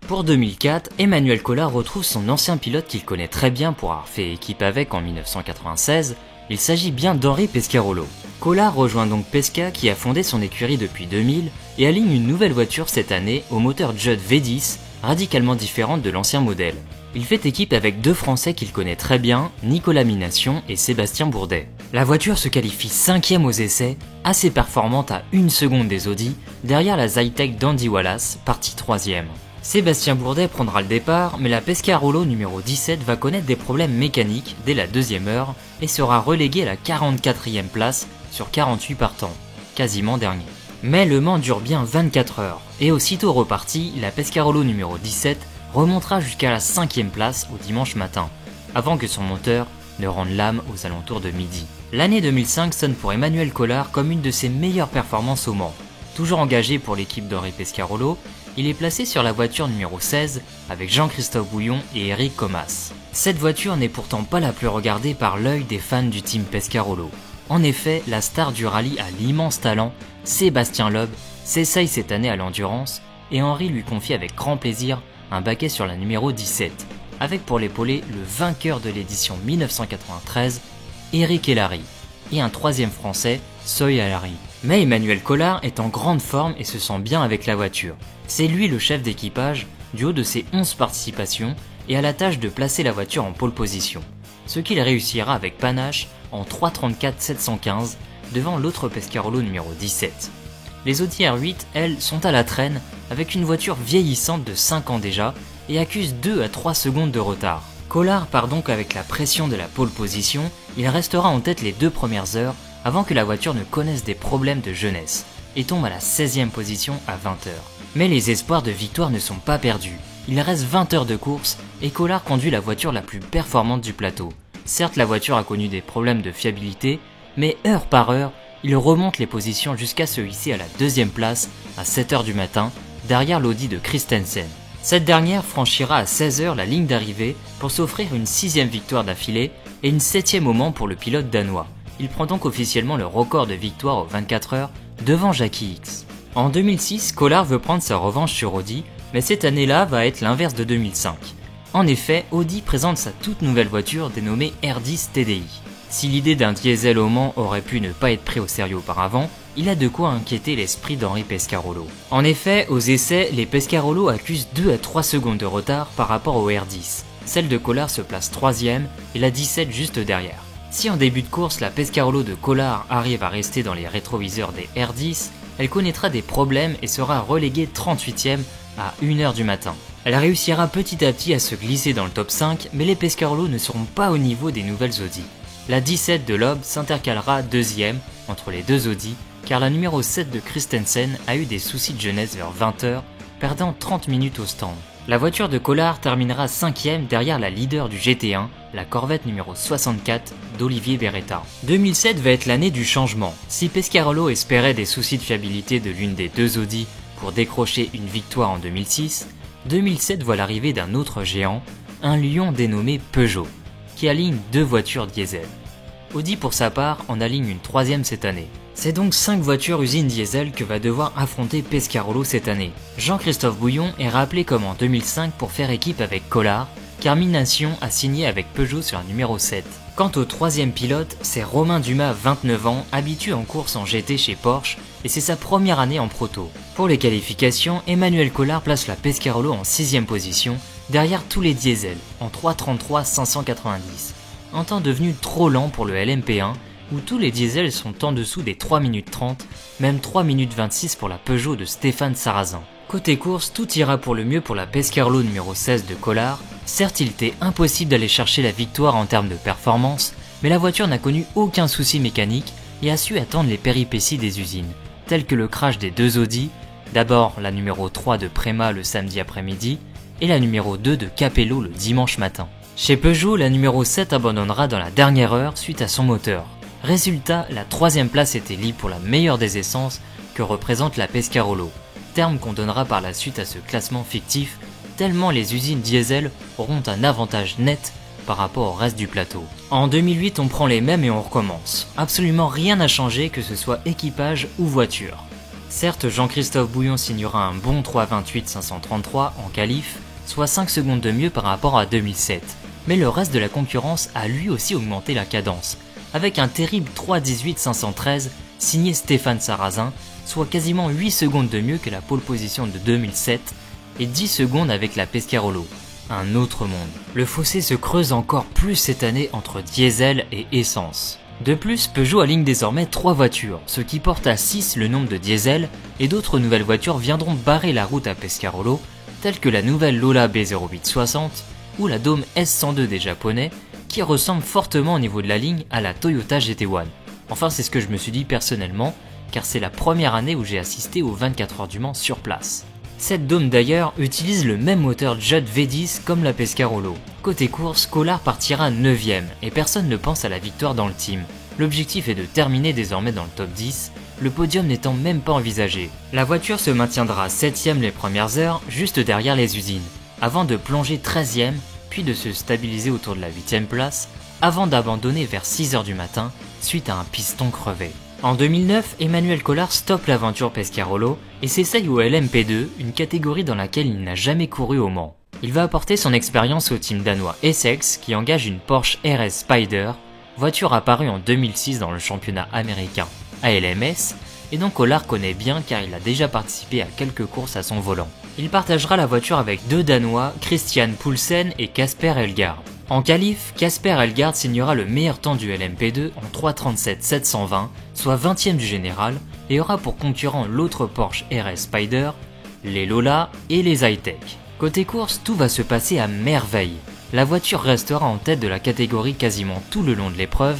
Pour 2004, Emmanuel Kolar retrouve son ancien pilote qu'il connaît très bien pour avoir fait équipe avec en 1996, il s'agit bien d'Henri Pescarolo. Kolar rejoint donc Pesca qui a fondé son écurie depuis 2000 et aligne une nouvelle voiture cette année au moteur Judd V10, radicalement différente de l'ancien modèle. Il fait équipe avec deux Français qu'il connaît très bien, Nicolas Mination et Sébastien Bourdet. La voiture se qualifie 5e aux essais, assez performante à 1 seconde des Audi, derrière la Zytec d'Andy Wallace, partie 3e. Sébastien Bourdet prendra le départ, mais la Pescarolo numéro 17 va connaître des problèmes mécaniques dès la 2e heure et sera reléguée à la 44e place sur 48 partants, quasiment dernier. Mais le Mans dure bien 24 heures, et aussitôt reparti, la Pescarolo numéro 17 remontera jusqu'à la 5e place au dimanche matin, avant que son moteur ne rende l'âme aux alentours de midi. L'année 2005 sonne pour Emmanuel Kolar comme une de ses meilleures performances au Mans. Toujours engagé pour l'équipe d'Henri Pescarolo, il est placé sur la voiture numéro 16 avec Jean-Christophe Bouillon et Eric Comas. Cette voiture n'est pourtant pas la plus regardée par l'œil des fans du team Pescarolo. En effet, la star du rallye a l'immense talent, Sébastien Loeb, s'essaye cette année à l'endurance et Henri lui confie avec grand plaisir un baquet sur la numéro 17, avec pour l'épauler le vainqueur de l'édition 1993, Eric Hellary, et un 3e français, Soy Hellary. Mais Emmanuel Kolar est en grande forme et se sent bien avec la voiture. C'est lui le chef d'équipage du haut de ses 11 participations et a la tâche de placer la voiture en pole position, ce qu'il réussira avec panache en 3:34.715 devant l'autre Pescarolo numéro 17. Les Audi R8, elles, sont à la traîne avec une voiture vieillissante de 5 ans déjà et accusent 2 à 3 secondes de retard. Kolar part donc avec la pression de la pole position, il restera en tête les 2 premières heures avant que la voiture ne connaisse des problèmes de jeunesse et tombe à la 16e position à 20 heures. Mais les espoirs de victoire ne sont pas perdus. Il reste 20 heures de course et Kolar conduit la voiture la plus performante du plateau. Certes, la voiture a connu des problèmes de fiabilité, mais heure par heure, il remonte les positions jusqu'à se hisser à la 2e place à 7 heures du matin, derrière l'Audi de Christensen. Cette dernière franchira à 16 heures la ligne d'arrivée pour s'offrir une 6e victoire d'affilée et une 7e au Mans pour le pilote danois. Il prend donc officiellement le record de victoire aux 24 heures devant Jackie Hicks. En 2006, Kolar veut prendre sa revanche sur Audi, mais cette année-là va être l'inverse de 2005. En effet, Audi présente sa toute nouvelle voiture dénommée R10 TDI. Si l'idée d'un diesel au Mans aurait pu ne pas être pris au sérieux auparavant, il a de quoi inquiéter l'esprit d'Henri Pescarolo. En effet, aux essais, les Pescarolo accusent 2 à 3 secondes de retard par rapport au R10. Celle de Kolar se place 3e et la 17 juste derrière. Si en début de course, la Pescarolo de Kolar arrive à rester dans les rétroviseurs des R10, elle connaîtra des problèmes et sera reléguée 38e à 1h du matin. Elle réussira petit à petit à se glisser dans le top 5, mais les Pescarolo ne seront pas au niveau des nouvelles Audi. La 17 de Loeb s'intercalera 2e entre les deux Audi, car la numéro 7 de Christensen a eu des soucis de jeunesse vers 20h, perdant 30 minutes au stand. La voiture de Kolar terminera 5e derrière la leader du GT1, la Corvette numéro 64 d'Olivier Beretta. 2007 va être l'année du changement. Si Pescarolo espérait des soucis de fiabilité de l'une des deux Audi pour décrocher une victoire en 2006, 2007 voit l'arrivée d'un autre géant, un lion dénommé Peugeot, qui aligne 2 voitures diesel. Audi pour sa part en aligne une 3e cette année. C'est donc 5 voitures usine diesel que va devoir affronter Pescarolo cette année. Jean-Christophe Bouillon est rappelé comme en 2005 pour faire équipe avec Kolar, car Mination a signé avec Peugeot sur la numéro 7. Quant au 3e pilote, c'est Romain Dumas, 29 ans, habitué en course en GT chez Porsche, et c'est sa première année en proto. Pour les qualifications, Emmanuel Kolar place la Pescarolo en 6e position, derrière tous les diesels, en 3:33.590. Un temps devenu trop lent pour le LMP1, où tous les diesels sont en dessous des 3 minutes 30, même 3 minutes 26 pour la Peugeot de Stéphane Sarrazin. Côté course, tout ira pour le mieux pour la Pescarolo numéro 16 de Kolar. Certes, il était impossible d'aller chercher la victoire en termes de performance, mais la voiture n'a connu aucun souci mécanique et a su attendre les péripéties des usines, telles que le crash des 2 Audi, d'abord la numéro 3 de Prema le samedi après-midi, et la numéro 2 de Capello le dimanche matin. Chez Peugeot, la numéro 7 abandonnera dans la dernière heure suite à son moteur. Résultat, la 3e place était libre pour la meilleure des essences que représente la Pescarolo, terme qu'on donnera par la suite à ce classement fictif, tellement les usines diesel auront un avantage net par rapport au reste du plateau. En 2008, on prend les mêmes et on recommence. Absolument rien n'a changé, que ce soit équipage ou voiture. Certes, Jean-Christophe Bouillon signera un bon 3:28.533 en qualif, soit 5 secondes de mieux par rapport à 2007, mais le reste de la concurrence a lui aussi augmenté la cadence, avec un terrible 3:18.513 signé Stéphane Sarrazin, soit quasiment 8 secondes de mieux que la pole position de 2007 et 10 secondes avec la Pescarolo. Un autre monde. Le fossé se creuse encore plus cette année entre diesel et essence. De plus, Peugeot aligne désormais 3 voitures, ce qui porte à 6 le nombre de diesel, et d'autres nouvelles voitures viendront barrer la route à Pescarolo, telles que la nouvelle Lola B0860 ou la Dome S102 des Japonais, qui ressemble fortement au niveau de la ligne à la Toyota GT1. Enfin, c'est ce que je me suis dit personnellement, car c'est la première année où j'ai assisté aux 24 heures du Mans sur place. Cette Dome d'ailleurs utilise le même moteur Judd V10 comme la Pescarolo. Côté course, Collard partira 9ème et personne ne pense à la victoire dans le team. L'objectif est de terminer désormais dans le top 10, le podium n'étant même pas envisagé. La voiture se maintiendra 7ème les premières heures, juste derrière les usines, avant de plonger 13ème, puis de se stabiliser autour de la 8ème place, avant d'abandonner vers 6h du matin, suite à un piston crevé. En 2009, Emmanuel Collard stoppe l'aventure Pescarolo et s'essaye au LMP2, une catégorie dans laquelle il n'a jamais couru au Mans. Il va apporter son expérience au team danois Essex qui engage une Porsche RS Spyder, voiture apparue en 2006 dans le championnat américain ALMS, et dont Collard connaît bien car il a déjà participé à quelques courses à son volant. Il partagera la voiture avec 2 Danois, Christian Poulsen et Kasper Elgaard. En qualif, Kasper Elgaard signera le meilleur temps du LMP2 en 3:37.720, soit 20ème du général, et aura pour concurrent l'autre Porsche RS Spyder, les Lola et les Hightech. Côté course, tout va se passer à merveille. La voiture restera en tête de la catégorie quasiment tout le long de l'épreuve,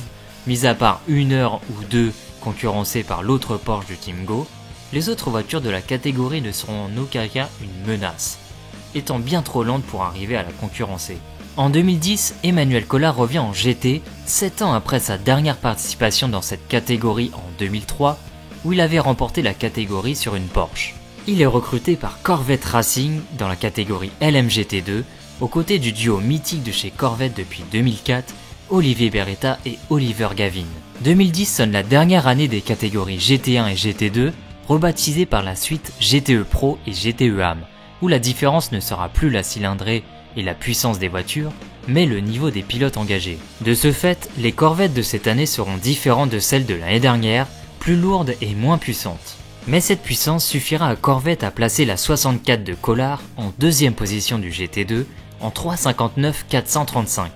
mis à part 1 heure ou 2 concurrencées par l'autre Porsche du Team Go. Les autres voitures de la catégorie ne seront en aucun cas une menace, étant bien trop lentes pour arriver à la concurrencer. En 2010, Emmanuel Collard revient en GT, 7 ans après sa dernière participation dans cette catégorie en 2003, où il avait remporté la catégorie sur une Porsche. Il est recruté par Corvette Racing dans la catégorie LMGT2, aux côtés du duo mythique de chez Corvette depuis 2004, Olivier Beretta et Oliver Gavin. 2010 sonne la dernière année des catégories GT1 et GT2, rebaptisées par la suite GTE Pro et GTE AM, où la différence ne sera plus la cylindrée et la puissance des voitures, mais le niveau des pilotes engagés. De ce fait, les Corvettes de cette année seront différentes de celles de l'année dernière, plus lourdes et moins puissantes. Mais cette puissance suffira à Corvette à placer la 64 de Collard en 2ème position du GT2 en 3:59.435,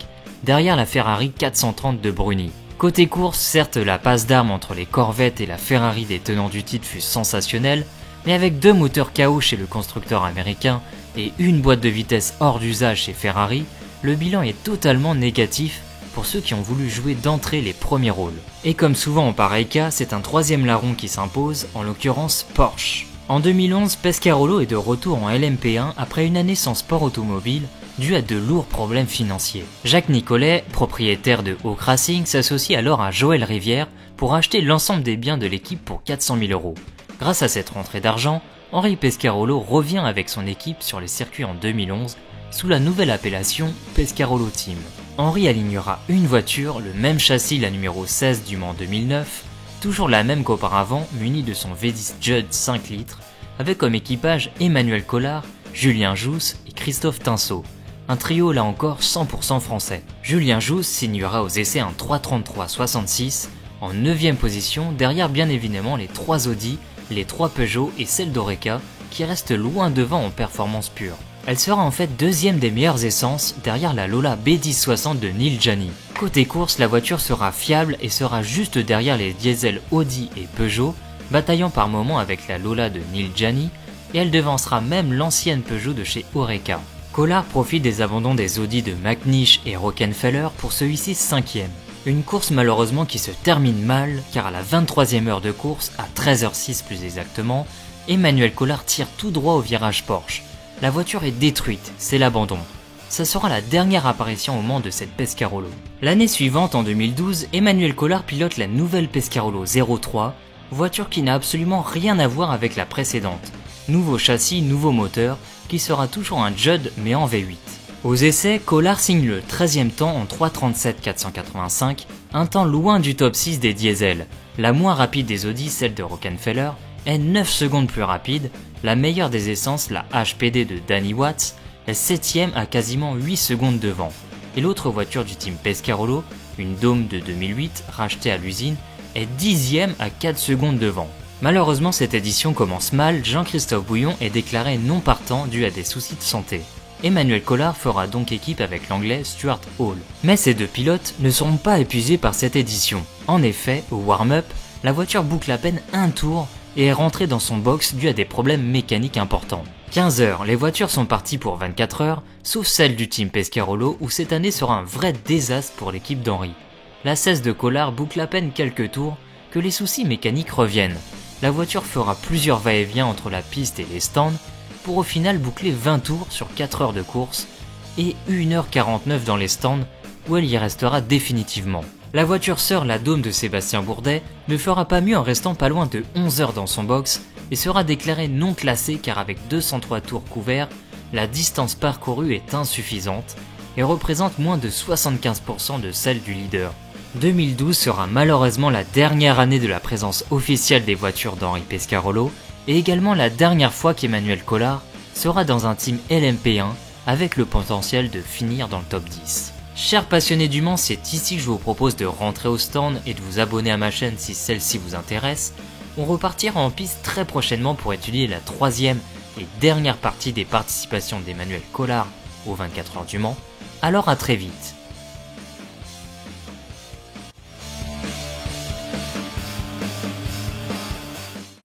derrière la Ferrari 430 de Bruni. Côté course, certes la passe d'armes entre les Corvettes et la Ferrari des tenants du titre fut sensationnelle, mais avec 2 moteurs KO chez le constructeur américain et une boîte de vitesse hors d'usage chez Ferrari, le bilan est totalement négatif pour ceux qui ont voulu jouer d'entrée les premiers rôles. Et comme souvent en pareil cas, c'est un 3ème larron qui s'impose, en l'occurrence Porsche. En 2011, Pescarolo est de retour en LMP1 après une année sans sport automobile, dû à de lourds problèmes financiers. Jacques Nicolet, propriétaire de Hawk Racing, s'associe alors à Joël Rivière pour acheter l'ensemble des biens de l'équipe pour 400 000 €. Grâce à cette rentrée d'argent, Henri Pescarolo revient avec son équipe sur les circuits en 2011 sous la nouvelle appellation Pescarolo Team. Henri alignera une voiture, le même châssis, la numéro 16 du Mans 2009, toujours la même qu'auparavant, munie de son V10 Judd 5 litres, avec comme équipage Emmanuel Collard, Julien Jousse et Christophe Tinceau. Un trio là encore 100% français. Julien Jousse signera aux essais un 3:33.66 en 9ème position, derrière bien évidemment les 3 Audi, les 3 Peugeot et celle d'Oreca qui reste loin devant en performance pure. Elle sera en fait 2ème des meilleures essences derrière la Lola B1060 de Neil Jani. Côté course, la voiture sera fiable et sera juste derrière les diesels Audi et Peugeot, bataillant par moments avec la Lola de Neil Jani, et elle devancera même l'ancienne Peugeot de chez Oreca. Collard profite des abandons des Audi de McNish et Rockenfeller pour se hisser 5ème. Une course malheureusement qui se termine mal, car à la 23ème heure de course, à 13h06 plus exactement, Emmanuel Collard tire tout droit au virage Porsche. La voiture est détruite, c'est l'abandon. Ça sera la dernière apparition au Mans de cette Pescarolo. L'année suivante, en 2012, Emmanuel Collard pilote la nouvelle Pescarolo 03, voiture qui n'a absolument rien à voir avec la précédente. Nouveau châssis, nouveau moteur, qui sera toujours un Judd mais en V8. Aux essais, Collard signe le 13ème temps en 3:37.485, un temps loin du top 6 des diesels, la moins rapide des Audi, celle de Rockenfeller, est 9 secondes plus rapide, la meilleure des essences, la HPD de Danny Watts, est 7ème à quasiment 8 secondes devant. Et l'autre voiture du team Pescarolo, une Dome de 2008 rachetée à l'usine, est 10ème à 4 secondes devant. Malheureusement, cette édition commence mal, Jean-Christophe Bouillon est déclaré non partant dû à des soucis de santé. Emmanuel Collard fera donc équipe avec l'anglais Stuart Hall. Mais ces deux pilotes ne seront pas épuisés par cette édition. En effet, au warm-up, la voiture boucle à peine un tour et est rentrée dans son box dû à des problèmes mécaniques importants. 15 heures, les voitures sont parties pour 24 heures, sauf celle du team Pescarolo où cette année sera un vrai désastre pour l'équipe d'Henry. La 16 de Collard boucle à peine quelques tours que les soucis mécaniques reviennent. La voiture fera plusieurs va-et-vient entre la piste et les stands pour au final boucler 20 tours sur 4 heures de course et 1h49 dans les stands où elle y restera définitivement. La voiture sœur, la Dome de Sébastien Bourdet, ne fera pas mieux en restant pas loin de 11 heures dans son box et sera déclarée non classée car avec 203 tours couverts, la distance parcourue est insuffisante et représente moins de 75% de celle du leader. 2012 sera malheureusement la dernière année de la présence officielle des voitures d'Henry Pescarolo et également la dernière fois qu'Emmanuel Collard sera dans un team LMP1 avec le potentiel de finir dans le top 10. Chers passionnés du Mans, c'est ici que je vous propose de rentrer au stand et de vous abonner à ma chaîne si celle-ci vous intéresse. On repartira en piste très prochainement pour étudier la troisième et dernière partie des participations d'Emmanuel Collard aux 24 heures du Mans. Alors à très vite.